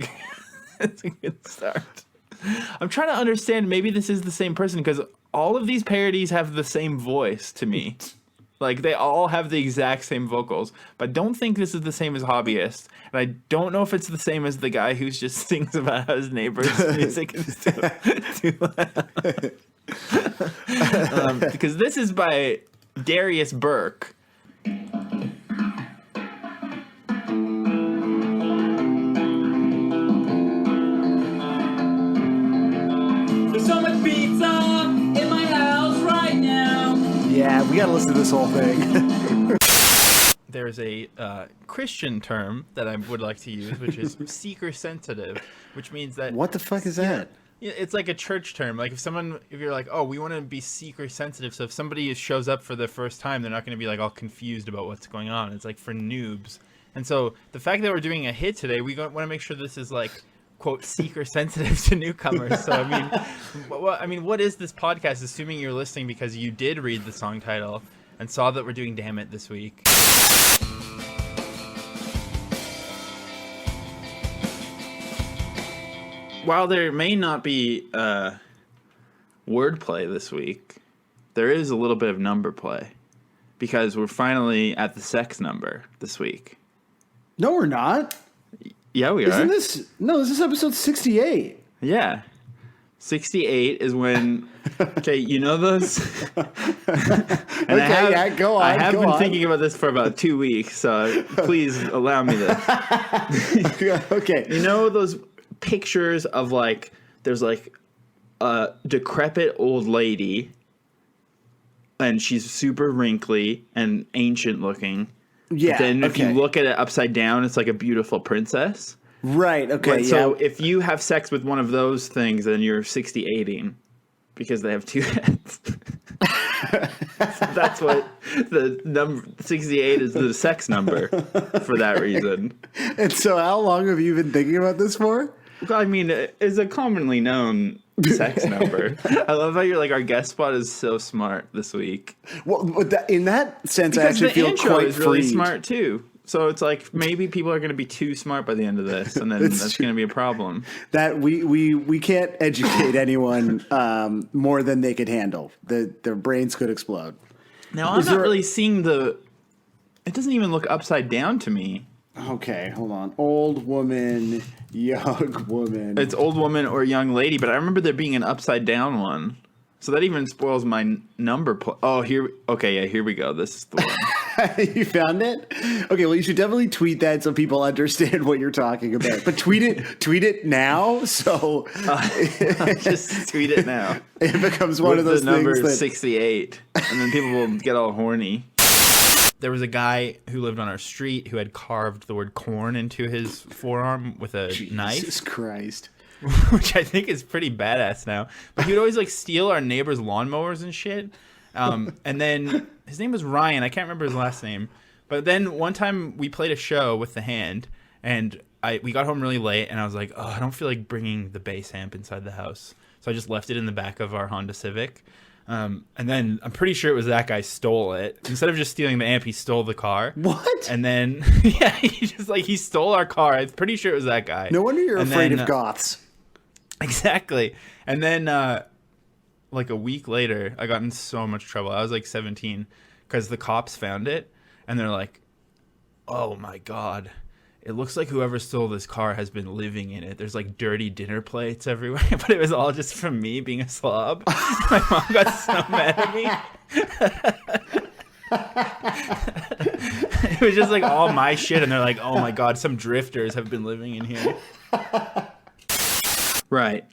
Speaker 2: good start. I'm trying to understand, maybe this is the same person, because all of these parodies have the same voice to me. They all have the exact same vocals, but I don't think this is the same as Hobbyist. And I don't know if it's the same as the guy who just sings about how his neighbor's music is too loud. Because this is by Darius Burke.
Speaker 1: gotta listen to this whole thing.
Speaker 2: There's a Christian term that I would like to use, which is seeker sensitive, which means that
Speaker 1: What the fuck is that?
Speaker 2: it's like a church term. Like if you're like, oh, we want to be seeker sensitive, so if somebody shows up for the first time, they're not going to be like all confused about what's going on. It's like for noobs. And so the fact that we're doing a hit today, we want to make sure this is like, quote, seeker sensitive to newcomers. So I mean, what is this podcast? Assuming you're listening because you did read the song title and saw that we're doing Damn It this week. While there may not be wordplay this week, there is a little bit of number play because we're finally at the sex number this week.
Speaker 1: No, we're not.
Speaker 2: Yeah, we are.
Speaker 1: Isn't this? No, this is episode 68.
Speaker 2: Yeah. 68 is when... Okay, you know those? And
Speaker 1: Go on.
Speaker 2: I have
Speaker 1: go
Speaker 2: been
Speaker 1: on.
Speaker 2: thinking about this for about 2 weeks, so please allow me this.
Speaker 1: Okay.
Speaker 2: You know those pictures of like, there's like a decrepit old lady, and she's super wrinkly and ancient looking.
Speaker 1: Yeah.
Speaker 2: But then if
Speaker 1: okay.
Speaker 2: you look at it upside down, it's like a beautiful princess.
Speaker 1: Right. Okay.
Speaker 2: Right,
Speaker 1: Yeah.
Speaker 2: so if you have sex with one of those things, then you're 68ing because they have two heads. So that's what the number 68 is, the sex number for that reason.
Speaker 1: And so, how long have you been thinking about this for?
Speaker 2: I mean, it's a commonly known sex number. I love how you're like, our guest spot is so smart this week.
Speaker 1: Well, in that sense,
Speaker 2: Because
Speaker 1: I actually
Speaker 2: the
Speaker 1: feel
Speaker 2: intro
Speaker 1: quite
Speaker 2: is really
Speaker 1: freed.
Speaker 2: smart too. So it's like maybe people are going to be too smart by the end of this, and then
Speaker 1: It's
Speaker 2: that's
Speaker 1: true.
Speaker 2: going to be a problem.
Speaker 1: That we can't educate anyone more than they could handle. Their brains could explode.
Speaker 2: Now I'm
Speaker 1: Is
Speaker 2: not
Speaker 1: there-
Speaker 2: really seeing the. It doesn't even look upside down to me.
Speaker 1: Okay, hold on. Old woman, young woman.
Speaker 2: It's old woman or young lady, but I remember there being an upside down one. So that even spoils my number. Oh, here. Okay, yeah, here we go. This is the one.
Speaker 1: You found it? Okay, well, you should definitely tweet that so people understand what you're talking about. But tweet it now, so
Speaker 2: Just tweet it now.
Speaker 1: it becomes one of those
Speaker 2: the number
Speaker 1: things that
Speaker 2: 68, and then people will get all horny. There was a guy who lived on our street who had carved the word corn into his forearm with a knife.
Speaker 1: Jesus Christ.
Speaker 2: Which I think is pretty badass now. But he would always like steal our neighbors' lawnmowers and shit. And then his name was Ryan. I can't remember his last name. But then one time we played a show with the hand, and we got home really late, and I was like, oh, I don't feel like bringing the bass amp inside the house. So I just left it in the back of our Honda Civic. And then I'm pretty sure it was that guy stole it. Instead of just stealing the amp, he stole the car.
Speaker 1: What?
Speaker 2: And then, yeah, he stole our car. I'm pretty sure it was that guy.
Speaker 1: No wonder you're
Speaker 2: And
Speaker 1: afraid
Speaker 2: then,
Speaker 1: of goths.
Speaker 2: Exactly. And then, like a week later, I got in so much trouble. I was like 17 because the cops found it, and they're like, oh my God. It looks like whoever stole this car has been living in it. There's like dirty dinner plates everywhere, but it was all just from me being a slob. My mom got so mad at me. It was just like all my shit, and they're like, oh my God, some drifters have been living in here. Right.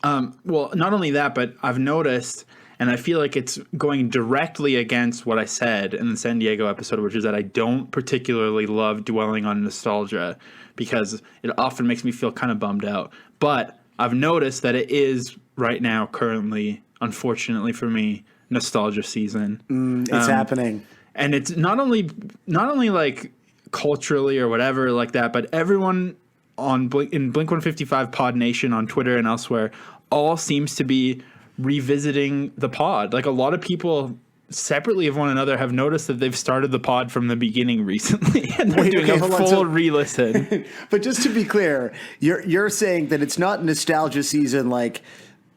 Speaker 2: Well, not only that, but I've noticed, and I feel like it's going directly against what I said in the San Diego episode, which is that I don't particularly love dwelling on nostalgia because it often makes me feel kind of bummed out. But I've noticed that it is right now, currently, unfortunately for me, nostalgia season.
Speaker 1: It's happening.
Speaker 2: And it's not only like culturally or whatever like that, but everyone in Blink-155 Pod Nation on Twitter and elsewhere all seems to be revisiting the pod. Like a lot of people separately of one another have noticed that they've started the pod from the beginning recently and they're doing a
Speaker 1: hold on.
Speaker 2: full
Speaker 1: So-
Speaker 2: re-listen.
Speaker 1: But just to be clear, you're saying that it's not nostalgia season like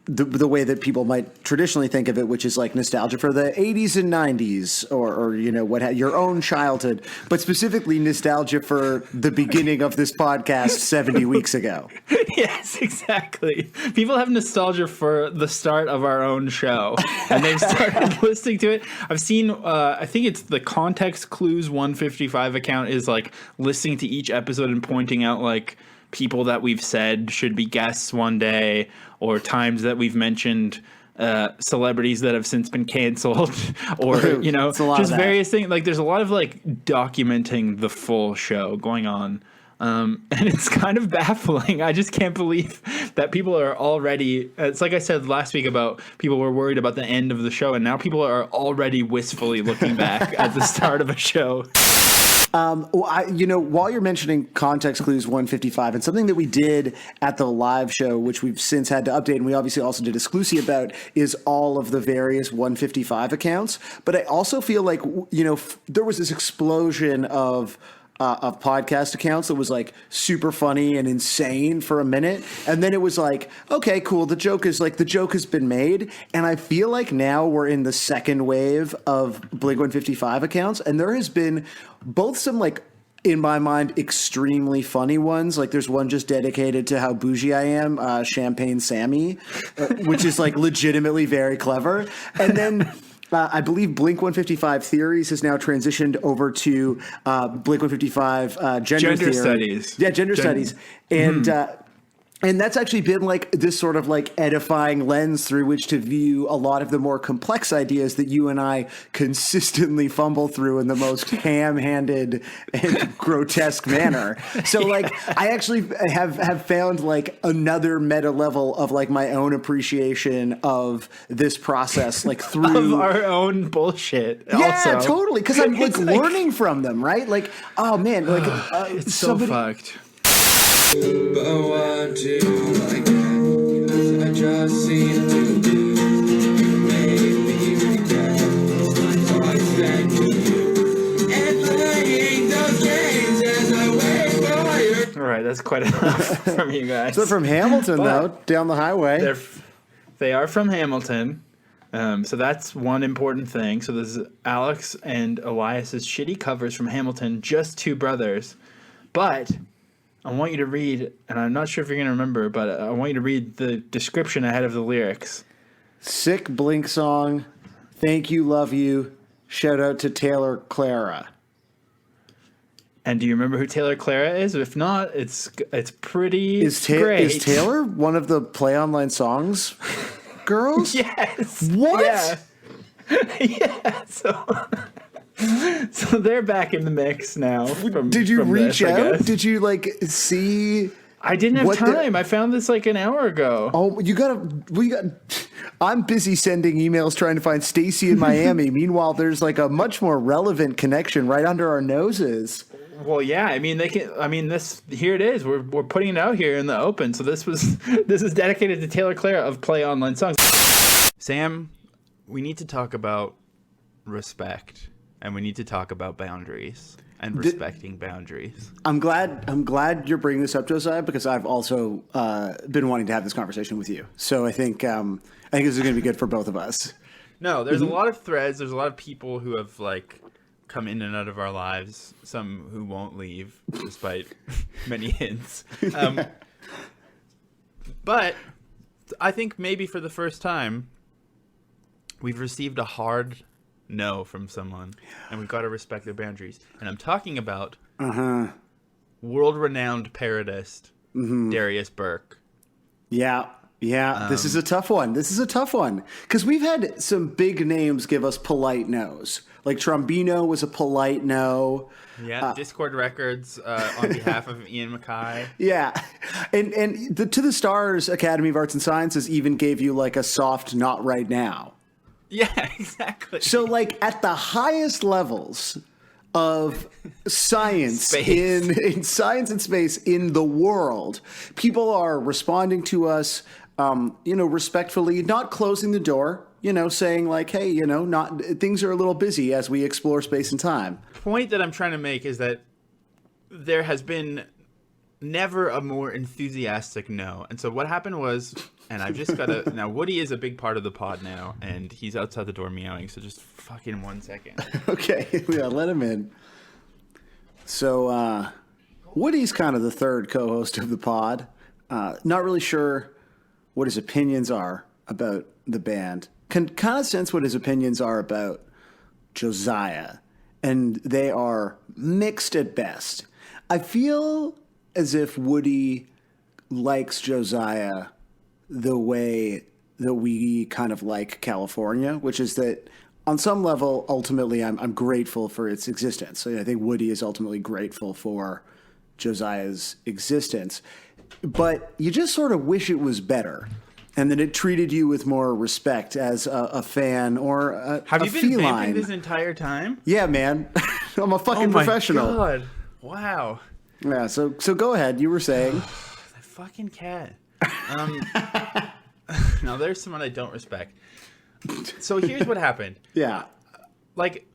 Speaker 1: the way that people might traditionally think of it, which is like nostalgia for the 80s and 90s or you know, your own childhood, but specifically nostalgia for the beginning of this podcast 70 weeks ago.
Speaker 2: Yes, exactly. People have nostalgia for the start of our own show, and they've started listening to it. I've seen, I think it's the Context Clues 155 account is like listening to each episode and pointing out like people that we've said should be guests one day, or times that we've mentioned celebrities that have since been canceled, or
Speaker 1: It's a lot of
Speaker 2: just
Speaker 1: that.
Speaker 2: various things. Like there's a lot of like documenting the full show going on, and it's kind of baffling. I just can't believe that people are already. It's like I said last week about people were worried about the end of the show, and now people are already wistfully looking back at the start of a show.
Speaker 1: Well, while you're mentioning Context Clues 155, and something that we did at the live show, which we've since had to update, and we obviously also did exclusive about, is all of the various 155 accounts. But I also feel like, there was this explosion of podcast accounts that was like super funny and insane for a minute, and then it was like, okay, cool, the joke has been made. And I feel like now we're in the second wave of Blink-155 accounts, and there has been both some, like, in my mind, extremely funny ones. Like there's one just dedicated to how bougie I am, Champagne Sammy, which is like legitimately very clever. And then I believe Blink-155 Theories has now transitioned over to Blink-155 gender theory.
Speaker 2: Studies.
Speaker 1: Yeah, gender studies. And that's actually been like this sort of like edifying lens through which to view a lot of the more complex ideas that you and I consistently fumble through in the most ham-handed and grotesque manner. So like I actually have found like another meta level of like my own appreciation of this process, like through
Speaker 2: Of our own bullshit.
Speaker 1: yeah,
Speaker 2: also.
Speaker 1: totally. Because I'm like
Speaker 2: It's like-
Speaker 1: learning from them, right? Like, oh man, like
Speaker 2: It's so fucked.
Speaker 5: But why do you like that? 'Cause I just seem to do. You made me regret. So I spent with you and playing those games as I wait for your.
Speaker 2: All right, that's quite enough from you guys.
Speaker 1: So from Hamilton, though,
Speaker 2: But-
Speaker 1: down the highway.
Speaker 2: They are from Hamilton, so that's one important thing. So this is Alex and Elias's shitty covers from Hamilton, just two brothers. But I want you to read, and I'm not sure if you're going to remember, but I want you to read the description ahead of the lyrics.
Speaker 1: Sick Blink song. Thank you, love you. Shout out to Taylor Clara.
Speaker 2: And do you remember who Taylor Clara is? If not, it's pretty great.
Speaker 1: Is Taylor one of the Play Online Songs girls?
Speaker 2: Yes.
Speaker 1: What?
Speaker 2: Yeah. Yeah. So they're back in the mix now.
Speaker 1: Did you
Speaker 2: from
Speaker 1: reach
Speaker 2: this, I
Speaker 1: out?
Speaker 2: guess.
Speaker 1: Did you like see?
Speaker 2: I didn't have
Speaker 1: what the-
Speaker 2: time. I found this like an hour ago.
Speaker 1: Oh, I'm busy sending emails trying to find Stacy in Miami. Meanwhile, there's like a much more relevant connection right under our noses.
Speaker 2: Well, yeah. I mean, they can. I mean, this here it is. We're putting it out here in the open. So this is dedicated to Taylor Clara of Play Online Songs. Sam, we need to talk about respect, and we need to talk about boundaries and respecting boundaries.
Speaker 1: I'm glad you're bringing this up, Josiah, because I've also been wanting to have this conversation with you. So I think this is going to be good for both of us.
Speaker 2: No, there's a lot of threads. There's a lot of people who have like come in and out of our lives. Some who won't leave, despite many hints. But I think maybe for the first time, we've received a hard no from someone, and we've got to respect their boundaries. And I'm talking about world-renowned parodist Darius Burke.
Speaker 1: Yeah. This is a tough one. Because we've had some big names give us polite no's. Like Trombino was a polite no.
Speaker 2: Yeah, Discord Records on behalf of Ian Mackay.
Speaker 1: Yeah. And the To the Stars Academy of Arts and Sciences even gave you like a soft not right now.
Speaker 2: Yeah, exactly.
Speaker 1: So like at the highest levels of science in science and space in the world, people are responding to us, respectfully, not closing the door, saying like, hey, not things are a little busy as we explore space and time.
Speaker 2: The point that I'm trying to make is that there has been never a more enthusiastic no. And so what happened was, and I've just got to, now Woody is a big part of the pod now, and he's outside the door meowing, so just fucking 1 second.
Speaker 1: Okay, yeah, let him in. So Woody's kind of the third co-host of the pod. Not really sure what his opinions are about the band. Can kind of sense what his opinions are about Josiah, and they are mixed at best. I feel as if Woody likes Josiah the way that we kind of like California, which is that on some level, ultimately, I'm grateful for its existence. So I think Woody is ultimately grateful for Josiah's existence. But you just sort of wish it was better and that it treated you with more respect as a fan or
Speaker 2: Have
Speaker 1: a
Speaker 2: you been
Speaker 1: feline.
Speaker 2: vamping this entire time?
Speaker 1: Yeah, man. I'm a fucking
Speaker 2: Oh my
Speaker 1: professional.
Speaker 2: God. Wow.
Speaker 1: Yeah, so go ahead. You were saying.
Speaker 2: That fucking cat. Now there's someone I don't respect. So here's what happened.
Speaker 1: Yeah.
Speaker 2: Like,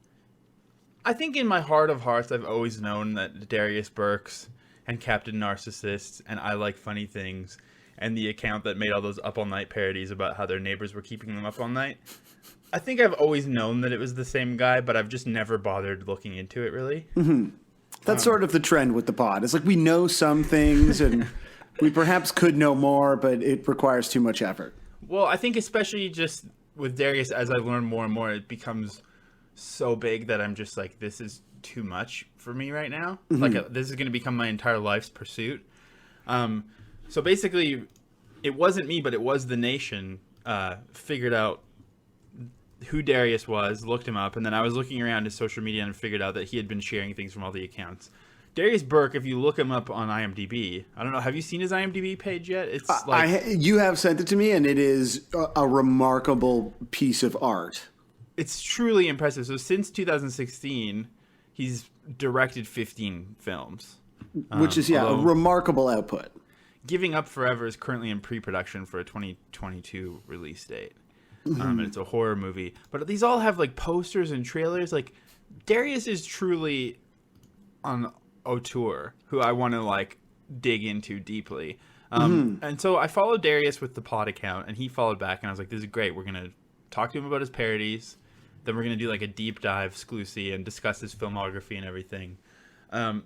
Speaker 2: I think in my heart of hearts, I've always known that Darius Burks and Captain Narcissist and I Like Funny Things and the account that made all those Up All Night parodies about how their neighbors were keeping them up all night. I think I've always known that it was the same guy, but I've just never bothered looking into it, really.
Speaker 1: Mm-hmm. That's sort of the trend with the pod. It's like we know some things and we perhaps could know more, but it requires too much effort.
Speaker 2: Well, I think especially just with Darius, as I've learned more and more, it becomes so big that I'm just like, this is too much for me right now.
Speaker 1: Mm-hmm.
Speaker 2: Like, this is going to become my entire life's pursuit. So basically, it wasn't me, but it was the nation figured out who Darius was, looked him up, and then I was looking around his social media and figured out that he had been sharing things from all the accounts. Darius Burke, if you look him up on IMDb, I don't know, have you seen his IMDb page yet? It's like
Speaker 1: you have sent it to me, and it is a remarkable piece of art.
Speaker 2: It's truly impressive. So since 2016, he's directed 15 films.
Speaker 1: Which is, a remarkable output.
Speaker 2: Giving Up Forever is currently in pre-production for a 2022 release date. And it's a horror movie. But these all have like posters and trailers. Like, Darius is truly an auteur who I want to like dig into deeply. And so I followed Darius with the pod account, and he followed back, and I was like, this is great. We're going to talk to him about his parodies. Then we're going to do like a deep dive exclusive and discuss his filmography and everything. I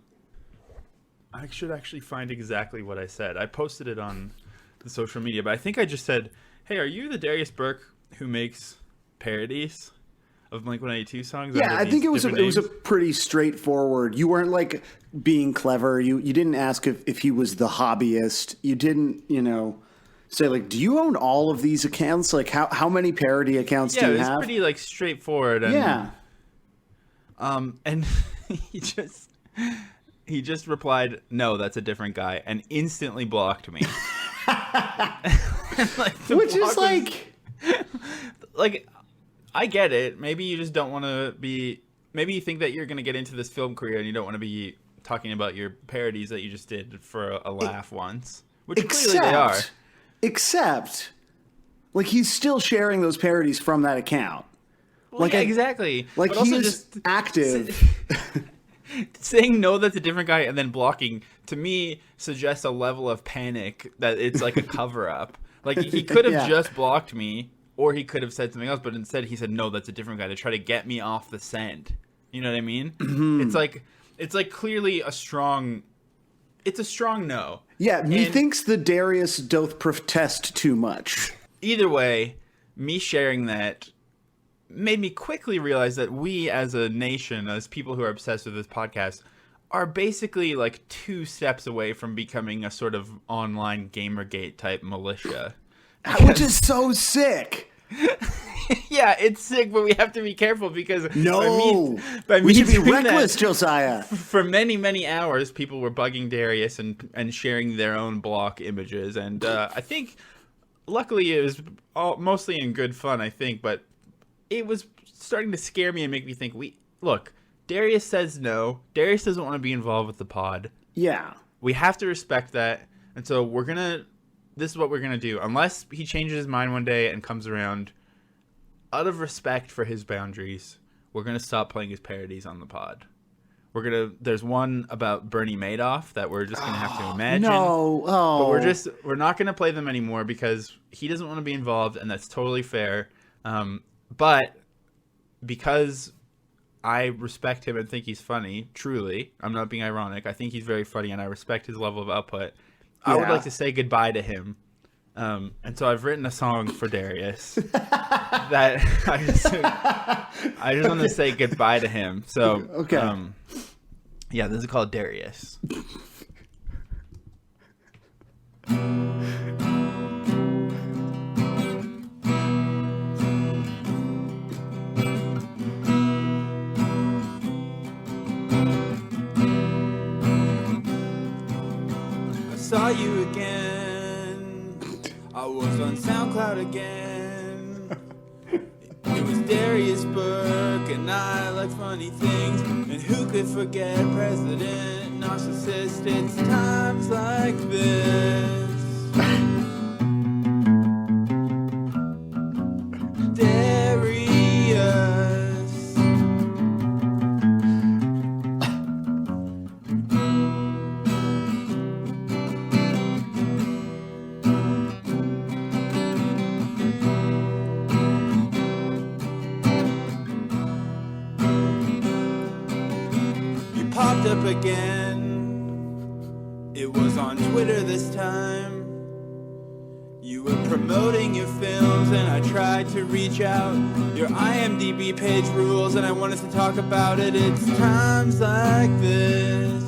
Speaker 2: should actually find exactly what I said. I posted it on the social media, but I think I just said, hey, are you the Darius Burke who makes parodies of Blink-152 songs?
Speaker 1: Yeah, I think it was a pretty straightforward. You weren't like being clever. You didn't ask if he was the hobbyist. You didn't, say like, do you own all of these accounts? Like how many parody accounts do you have?
Speaker 2: Yeah, it was pretty like straightforward. And,
Speaker 1: yeah.
Speaker 2: And he just replied, no, that's a different guy, and instantly blocked me.
Speaker 1: Which is like...
Speaker 2: Like, I get it. Maybe you just don't want to be... Maybe you think that you're going to get into this film career and you don't want to be talking about your parodies that you just did for a laugh once. Which clearly they are.
Speaker 1: Except, like, he's still sharing those parodies from that account.
Speaker 2: Well, like, yeah, exactly.
Speaker 1: Like,
Speaker 2: but
Speaker 1: he
Speaker 2: also
Speaker 1: is
Speaker 2: just
Speaker 1: active.
Speaker 2: Saying no, that's a different guy, and then blocking, to me, suggests a level of panic that it's like a cover-up. Like, he could have just blocked me, or he could have said something else, but instead he said, no, that's a different guy, to try to get me off the scent. You know what I mean? Mm-hmm. It's like clearly a strong no.
Speaker 1: Yeah, methinks the Darius doth protest too much.
Speaker 2: Either way, me sharing that made me quickly realize that we as a nation, as people who are obsessed with this podcast, are basically like 2 steps away from becoming a sort of online Gamergate type militia.
Speaker 1: Which is so sick.
Speaker 2: Yeah, it's sick, but we have to be careful because
Speaker 1: we should be reckless, Josiah.
Speaker 2: For many, many hours, people were bugging Darius and sharing their own block images, and I think, luckily, it was mostly in good fun. I think, but it was starting to scare me and make me think. Look, Darius says no. Darius doesn't want to be involved with the pod.
Speaker 1: Yeah,
Speaker 2: we have to respect that, and so this is what we're gonna do. Unless he changes his mind one day and comes around, out of respect for his boundaries, we're gonna stop playing his parodies on the pod. There's one about Bernie Madoff that we're just gonna have to imagine. But we're not gonna play them anymore because he doesn't want to be involved, and that's totally fair. But because I respect him and think he's funny, truly, I'm not being ironic. I think he's very funny, and I respect his level of output. I would like to say goodbye to him. And so I've written a song for Darius that I just want to say goodbye to him. So,
Speaker 1: okay.
Speaker 2: Yeah, this is called Darius. saw you again. I was on SoundCloud again. It was Darius Burke, and I like funny things. And who could forget President Narcissist? It's times like this. Darius. You popped up again. It was on Twitter this time. You were promoting your films and I tried to reach out. Your IMDb page rules and I wanted to talk about it. It's times like this.